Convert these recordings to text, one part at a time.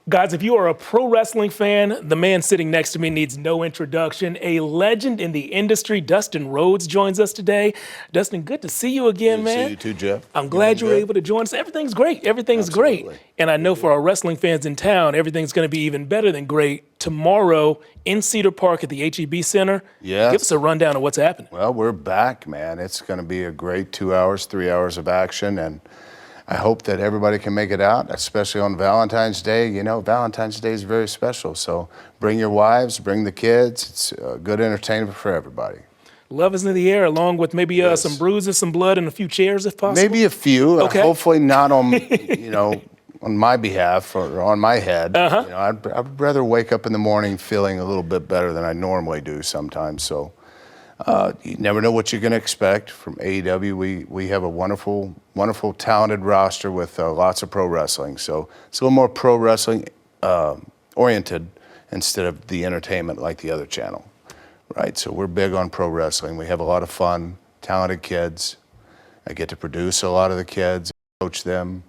Guys, if you are a pro wrestling fan, the man sitting next to me needs no introduction. A legend in the industry, Dustin Rhodes, joins us today. Dustin, good to see you again, man. See you too, Jeff. I'm glad you were able to join us. Everything's great. Everything's great. And I know for our wrestling fans in town, everything's going to be even better than great tomorrow in Cedar Park at the HEB Center. Yes. Give us a rundown of what's happening. Well, we're back, man. It's going to be a great 2 hours, 3 hours of action, and I hope that everybody can make it out, especially on Valentine's Day. You know, Valentine's Day is very special, so bring your wives, bring the kids. It's good entertainment for everybody. Love is in the air, along with maybe some bruises, some blood, and a few chairs if possible. Maybe a few. Okay. Hopefully not on, on my behalf or on my head. Uh-huh. I'd rather wake up in the morning feeling a little bit better than I normally do sometimes. So you never know what you're going to expect from AEW. We have a wonderful, wonderful, talented roster with lots of pro wrestling. So it's a little more pro wrestling oriented instead of the entertainment like the other channel. Right, so we're big on pro wrestling. We have a lot of fun, talented kids. I get to produce a lot of the kids, coach them,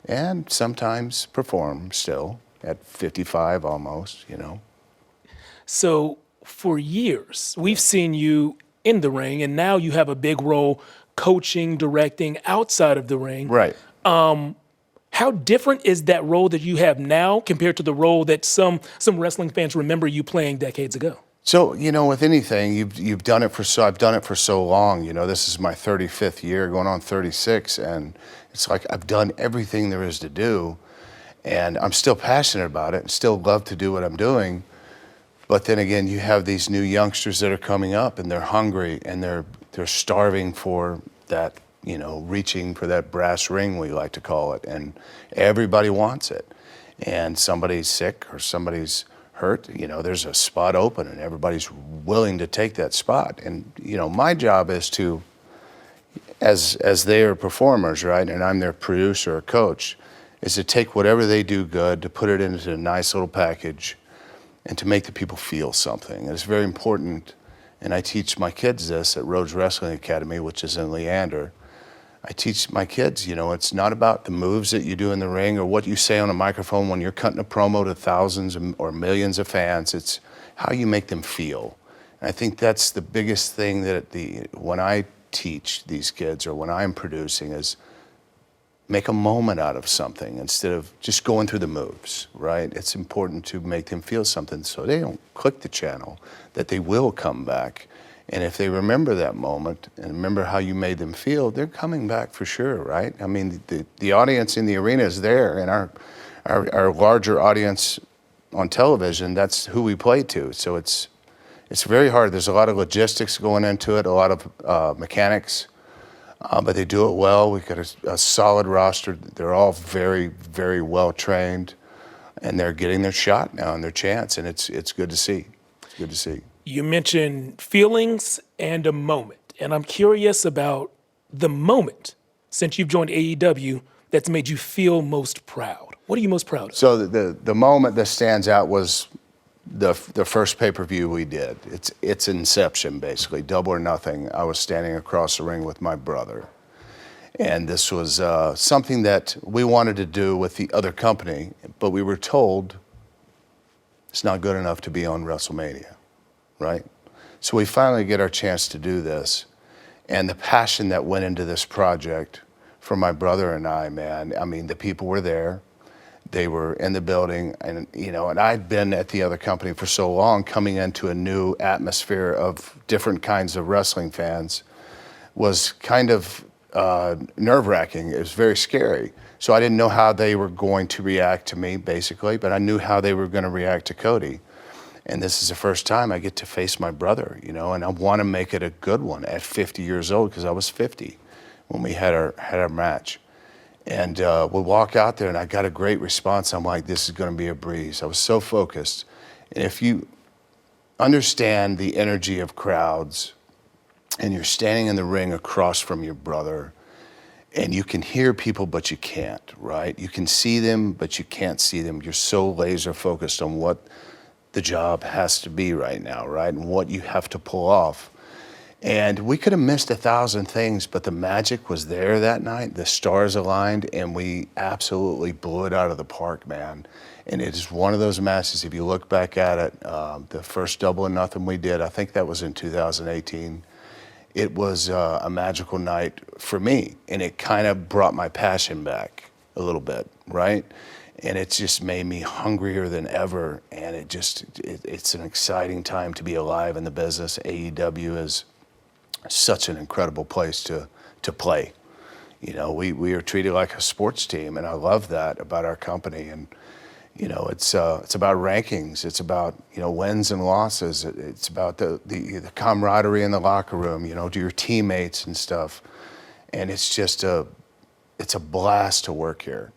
and sometimes perform still at 55 almost, So for years, we've seen you in the ring, and now you have a big role coaching, directing outside of the ring. Right. How different is that role that you have now compared to the role that some wrestling fans remember you playing decades ago? So, with anything, you've done it I've done it for so long. This is my 35th year, going on 36, and it's like I've done everything there is to do, and I'm still passionate about it and still love to do what I'm doing. But then again, you have these new youngsters that are coming up, and they're hungry, and they're starving for that, reaching for that brass ring, we like to call it, and everybody wants it. And somebody's sick or somebody's hurt, there's a spot open and everybody's willing to take that spot. And, my job is to, as they are performers, right, and I'm their producer or coach, is to take whatever they do good, to put it into a nice little package and to make the people feel something. And it's very important, and I teach my kids this at Rhodes Wrestling Academy, which is in Leander. I teach my kids, it's not about the moves that you do in the ring or what you say on a microphone when you're cutting a promo to thousands or millions of fans. It's how you make them feel. And I think that's the biggest thing that when I teach these kids or when I'm producing is make a moment out of something instead of just going through the moves, right? It's important to make them feel something so they don't click the channel, that they will come back. And if they remember that moment and remember how you made them feel, they're coming back for sure, right? I mean, the audience in the arena is there, and our larger audience on television, that's who we play to. So it's very hard. There's a lot of logistics going into it, a lot of mechanics, but they do it well. We've got a solid roster. They're all very, very well trained, and they're getting their shot now and their chance, and it's good to see. It's good to see. You mentioned feelings and a moment, and I'm curious about the moment since you've joined AEW that's made you feel most proud. What are you most proud of? So the moment that stands out was the first pay-per-view we did. It's inception, basically, Double or Nothing. I was standing across the ring with my brother, and this was something that we wanted to do with the other company, but we were told it's not good enough to be on WrestleMania. Right? So we finally get our chance to do this. And the passion that went into this project for my brother and I, man, I mean, the people were there. They were in the building. And, and I'd been at the other company for so long, coming into a new atmosphere of different kinds of wrestling fans was kind of nerve-wracking. It was very scary. So I didn't know how they were going to react to me, basically, but I knew how they were going to react to Cody. And this is the first time I get to face my brother, and I want to make it a good one at 50 years old, because I was 50 when we had our match. And we walk out there, and I got a great response. I'm like, this is going to be a breeze. I was so focused. And if you understand the energy of crowds, and you're standing in the ring across from your brother, and you can hear people, but you can't, right? You can see them, but you can't see them. You're so laser focused on what the job has to be right now, right? And what you have to pull off. And we could have missed 1,000 things, but the magic was there that night. The stars aligned, and we absolutely blew it out of the park, man. And it is one of those matches, if you look back at it, the first Double or Nothing we did, I think that was in 2018. It was a magical night for me, and it kind of brought my passion back a little bit, right? And it just made me hungrier than ever, and it's an exciting time to be alive in the business. AEW is such an incredible place to play. You know, we are treated like a sports team, and I love that about our company. And you know, it's about rankings. It's about, you know, wins and losses. It's about the camaraderie in the locker room, you know, to your teammates and stuff. And it's just it's a blast to work here.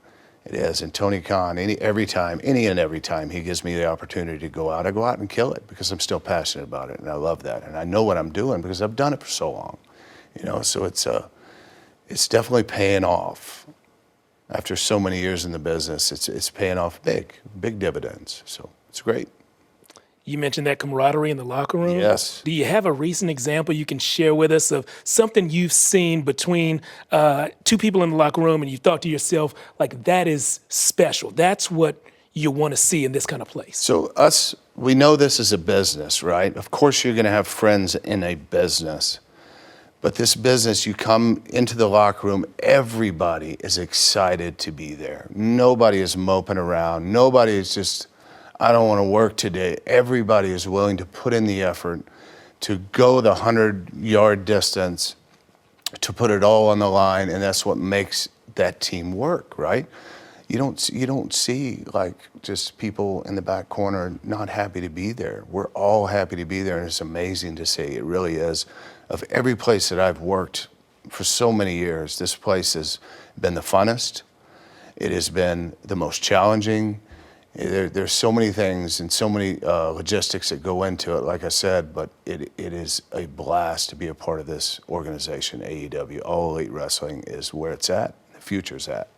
It is. And Tony Khan, any and every time he gives me the opportunity to go out, I go out and kill it because I'm still passionate about it, and I love that. And I know what I'm doing because I've done it for so long. You know, so it's definitely paying off. After so many years in the business, it's paying off big dividends. So it's great. You mentioned that camaraderie in the locker room. Yes. Do you have a recent example you can share with us of something you've seen between two people in the locker room and you thought to yourself, like, that is special. That's what you want to see in this kind of place? So we know this is a business, right? Of course you're going to have friends in a business. But this business, you come into the locker room, everybody is excited to be there. Nobody is moping around. Nobody is just, I don't want to work today. Everybody is willing to put in the effort to go the 100-yard distance, to put it all on the line, and that's what makes that team work, right? You don't see like just people in the back corner not happy to be there. We're all happy to be there, and it's amazing to see. It really is. Of every place that I've worked for so many years, this place has been the funnest. It has been the most challenging. There's so many things and so many logistics that go into it, like I said, but it is a blast to be a part of this organization, AEW. All Elite Wrestling is where it's at, the future's at.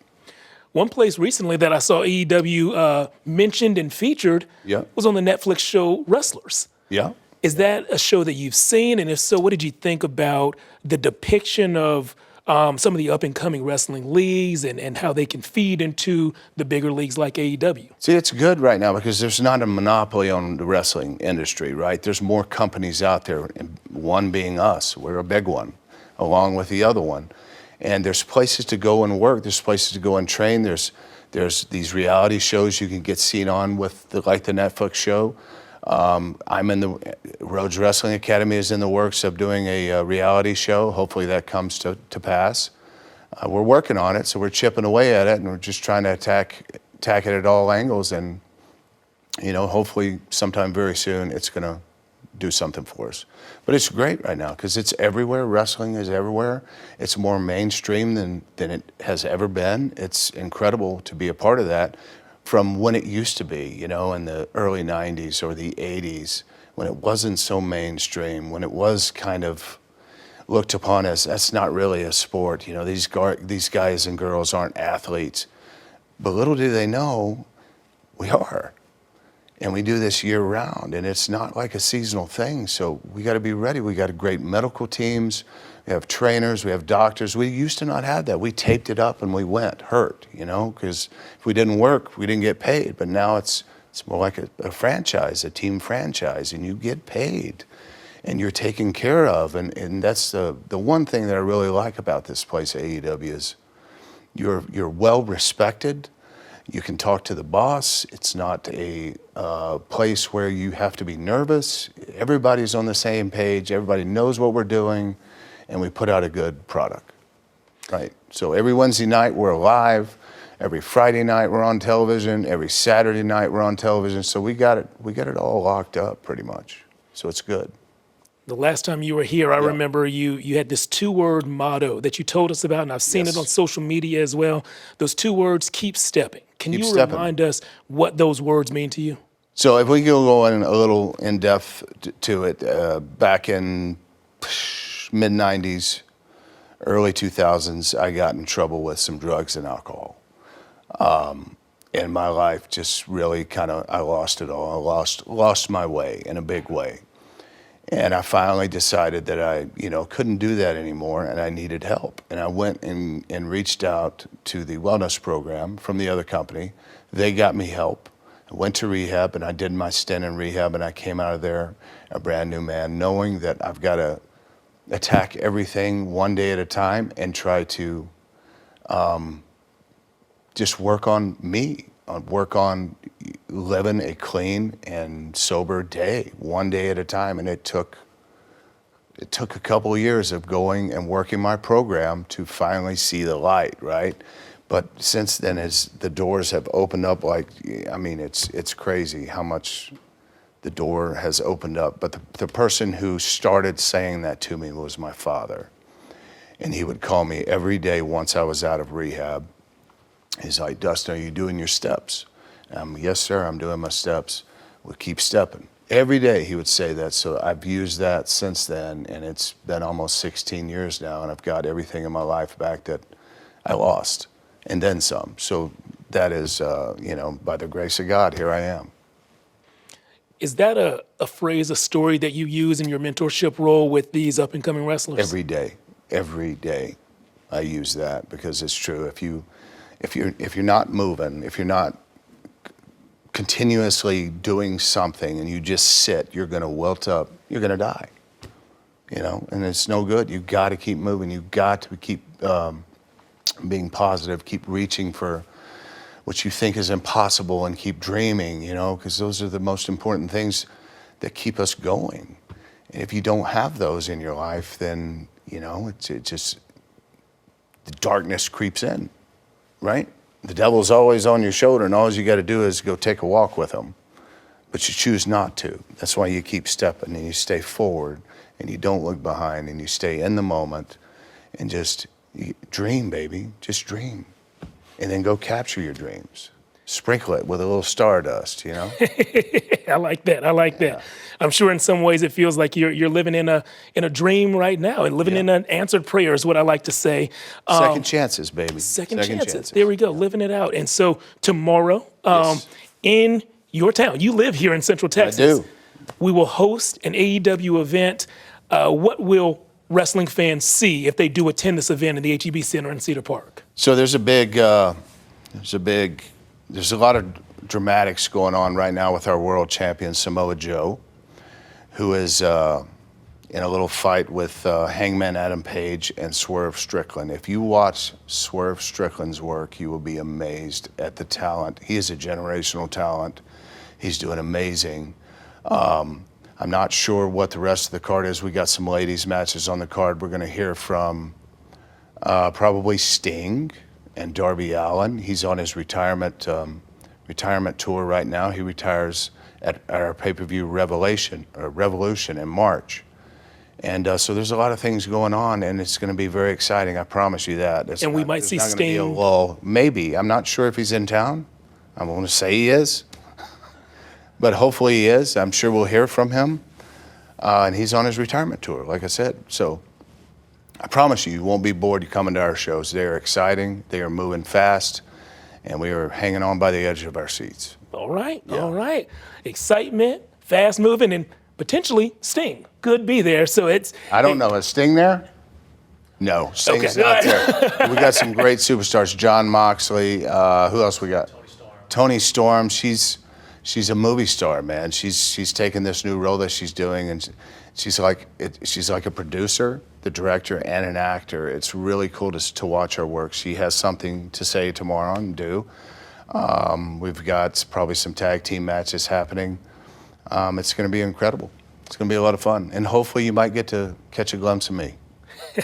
One place recently that I saw AEW mentioned and featured was on the Netflix show Wrestlers. Yeah. Is that a show that you've seen? And if so, what did you think about the depiction of some of the up-and-coming wrestling leagues and how they can feed into the bigger leagues like AEW? See, it's good right now because there's not a monopoly on the wrestling industry, right? There's more companies out there, and one being us. We're a big one, along with the other one. And there's places to go and work. There's places to go and train. There's these reality shows you can get seen on with like the Netflix show. I'm in the Rhodes Wrestling Academy is in the works of doing a reality show. Hopefully that comes to pass. We're working on it, so we're chipping away at it, and we're just trying to attack it at all angles. And you know, hopefully sometime very soon it's going to do something for us. But it's great right now because it's everywhere. Wrestling is everywhere. It's more mainstream than it has ever been. It's incredible to be a part of that. From when it used to be, you know, in the early 90s or the 80s, when it wasn't so mainstream, when it was kind of looked upon as that's not really a sport. You know, these guys and girls aren't athletes. But little do they know, we are. And we do this year round, and it's not like a seasonal thing. So we got to be ready. We got great medical teams. We have trainers, we have doctors. We used to not have that. We taped it up and we went hurt, you know, because if we didn't work, we didn't get paid. But now it's more like a franchise, a team franchise, and you get paid and you're taken care of. And that's the one thing that I really like about this place, AEW, is you're well respected. You can talk to the boss. It's not a place where you have to be nervous. Everybody's on the same page. Everybody knows what we're doing. And we put out a good product, right? So every Wednesday night we're live. Every Friday night we're on television. Every Saturday night we're on television. So we got it all locked up pretty much. So it's good. The last time you were here, I remember you had this 2-word motto that you told us about, and I've seen it on social media as well. Those 2 words, keep stepping. Can you remind us what those words mean to you? So if we go in a little in depth to it, back in mid-90s, early 2000s, I got in trouble with some drugs and alcohol. And my life just really I lost it all. I lost my way in a big way. And I finally decided that I, couldn't do that anymore and I needed help. And I went and reached out to the wellness program from the other company. They got me help. I went to rehab and I did my stint in rehab and I came out of there a brand new man, knowing that I've got to attack everything one day at a time and try to just work on me, work on living a clean and sober day, one day at a time. And it took a couple of years of going and working my program to finally see the light, right? But since then, as the doors have opened up, it's crazy how much the door has opened up. But the person who started saying that to me was my father. And he would call me every day once I was out of rehab. He's like, Dustin, are you doing your steps? Yes, sir, I'm doing my steps. We'll keep stepping. Every day he would say that. So I've used that since then. And it's been almost 16 years now. And I've got everything in my life back that I lost and then some. So that is, by the grace of God, here I am. Is that a phrase, a story that you use in your mentorship role with these up-and-coming wrestlers? Every day I use that because it's true. If you're not moving, if you're not continuously doing something and you just sit, you're going to wilt up, you're going to die, and it's no good. You've got to keep moving. You've got to keep being positive, keep reaching for what you think is impossible and keep dreaming, because those are the most important things that keep us going. And if you don't have those in your life, then, it just, the darkness creeps in, right? The devil's always on your shoulder and all you got to do is go take a walk with him. But you choose not to. That's why you keep stepping and you stay forward and you don't look behind and you stay in the moment and just dream, baby, just dream. And then go capture your dreams. Sprinkle it with a little stardust, I like that. I'm sure in some ways it feels like you're living in a dream right now and living in an answered prayer is what I like to say. Second chances, baby. Second chances. There we go, living it out. And so tomorrow, in your town, you live here in Central Texas. I do. We will host an AEW event. What will wrestling fans see if they do attend this event in the HEB Center in Cedar Park? So there's a lot of dramatics going on right now with our world champion Samoa Joe, who is in a little fight with Hangman Adam Page and Swerve Strickland. If you watch Swerve Strickland's work, you will be amazed at the talent. He is a generational talent. He's doing amazing. I'm not sure what the rest of the card is. We got some ladies matches on the card. We're going to hear from probably Sting and Darby Allin. He's on his retirement tour right now. He retires at our pay-per-view Revolution in March. And so there's a lot of things going on, and it's going to be very exciting. I promise you that. We might see Sting. Be a lull. Maybe. I'm not sure if he's in town. I'm going to say he is. But hopefully he is. I'm sure we'll hear from him. And he's on his retirement tour, like I said. So I promise you won't be bored coming to our shows. They are exciting. They are moving fast. And we are hanging on by the edge of our seats. All right. Excitement, fast moving, and potentially Sting could be there. So it's. I don't know. Is Sting there? No, Sting's not there. We got some great superstars. John Moxley. Who else we got? Toni Storm. She's a movie star, man. She's taken this new role that she's doing, and she's like a producer, the director, and an actor. It's really cool to watch her work. She has something to say tomorrow and do. We've got probably some tag team matches happening. It's going to be incredible. It's going to be a lot of fun, and hopefully you might get to catch a glimpse of me.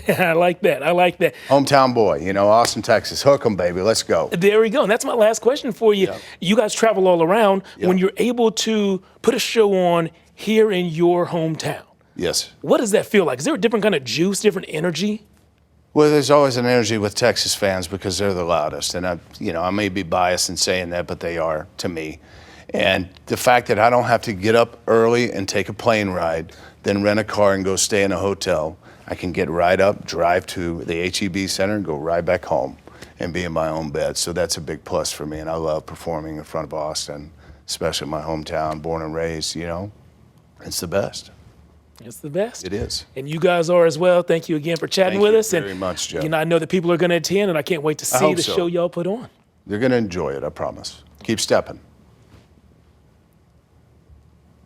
I like that. Hometown boy, Austin, Texas. Hook 'em, baby. Let's go. There we go. And that's my last question for you. Yep. You guys travel all around. Yep. When you're able to put a show on here in your hometown, yes. What does that feel like? Is there a different kind of juice, different energy? Well, there's always an energy with Texas fans because they're the loudest. And I may be biased in saying that, but they are to me. And the fact that I don't have to get up early and take a plane ride, then rent a car and go stay in a hotel. I can get right up, drive to the HEB Center, and go right back home and be in my own bed. So that's a big plus for me. And I love performing in front of Austin, especially my hometown, born and raised, It's the best. It's the best. It is. And you guys are as well. Thank you again for chatting with us. Thank you very much, Joe. I know that people are going to attend, and I can't wait to see the so. show y'all put on. They're going to enjoy it, I promise. Keep stepping.